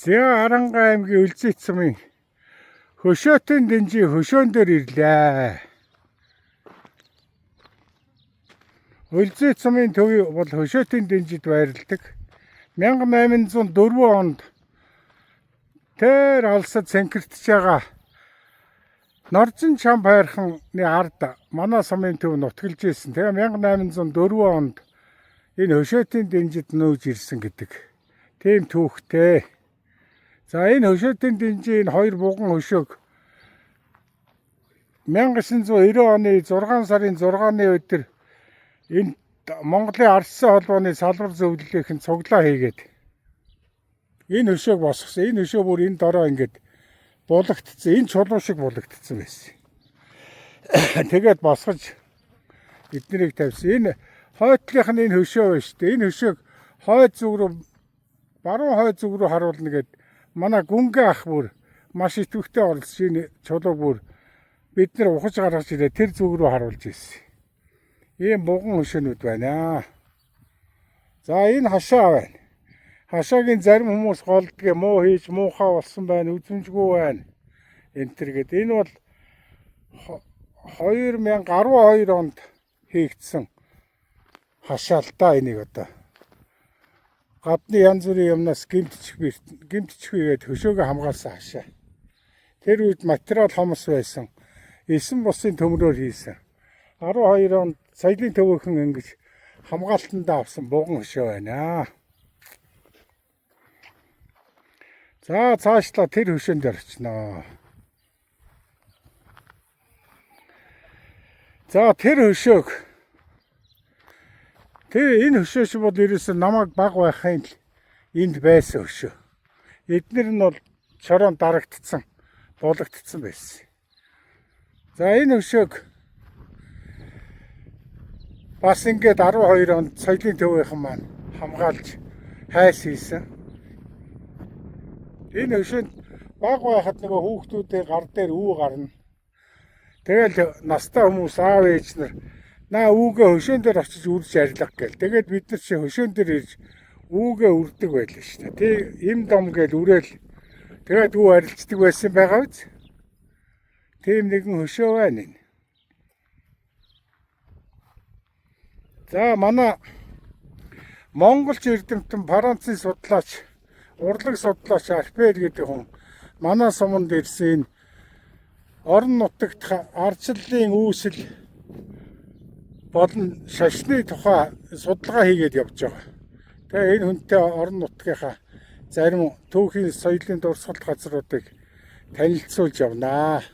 Аранга аймгийн Үлзий цумын Хөшөөтийн Дэнжи хөшөөн дээр ирлээ. Үлзий цумын төв бол Хөшөөтийн Дэнжид байрладаг. 1804 онд тэр алсад сэнкэртж байгаа Норзын чам байрханы ард манай сумын төв нутгалж ирсэн. Тэгээ 1804 онд энэ Хөшөөтийн Дэнжид нүүж ирсэн гэдэг. Тийм түүхтэй. За энэ Хөшөөтийн Дэнжи энэ хоёр буган хөшөөг 1990 оны 6 сарын 6-ны өдөр энэ Монголын Ардсан холбооны салбар зөвлөлийн цуглаа хийгээд энэ хөшөөг босгосон. Энэ хөшөө бүр энэ дороо ингээд булагдцсан. Энэ чулуу шиг булагдцсан байсан. Тэгээд босгож эднийг тавьсан. Энэ хойтлынх нь энэ хөшөө байна шүү дээ. Энэ хөшөөг хойд зүг рүү баруун хойд зүг рүү харуулна гэд манай гүнгээ ах бүр маш идэвхтэй оролцож энэ чулууг бүр бид нар ухаж гаргаж ирээ тэр зүг рүү харуулж ирсэн. Ийм буган хөшөөнүүд байна. За энэ хашаа байна. Хашаагийн зарим хүмүүс голдгийг муу хийж муухай болсон байна, үзэмжгүй байна. Энтэр гээд энэ бол 2012 онд хийгдсэн хашаалтаа энийг одоо гадны янз бүрийн юмнаас гэмтчихвэгээд хөшөөгөө хамгаалсан хашаа. Тэр үед материал хомос байсан. 9 бусын төмрөөр хийсэн. 12 онд соёлын төвөөхөн ингэж хамгаалтандаа авсан буган хөшөө байна. За цаашлаа тэр хөшөөнд орчихноо. За тэр хөшөөг энэ хөшөөч бол ерөөсөө намайг баг байхын энд байсан хөшөө. Эднэр нь бол чороонд дарагдцсан, булагдцсан байсан. За энэ хөшөөг бас ингээд 12 онд соёлын төвийнхэн маань хамгаалж хайс хийсэн. Энэ хөшөөнд баг байхад нөгөө хүүхдүүдийн гар дээр үү гарна. Тэгэл настай хүмүүс аав ээж нар наа үүгээ хөшөөн дээр очиж үрж арилгах гээл. Тэгээд бид нар чи хөшөөн дээр ирж үүгээ үрдэг байлаа шүү дээ. Тэг им дом гээл үрээл тэгээд үү арилждаг байсан байгаа биз? Тийм нэгэн хөшөө байна энэ. За манай Монголч эрдэмтэн Францын судлаач, урлаг судлаач Арпер гэдэг хүн манай суманд ирсэн орон нутагт ардчлалын үүсэл болон шашны тухай судалгаа хийгээд явж байгаа. Тэгээ энэ хүнтэй орон нутгийнхаа зарим түүхийн соёлын дурсгалт газруудыг танилцуулж явнаа.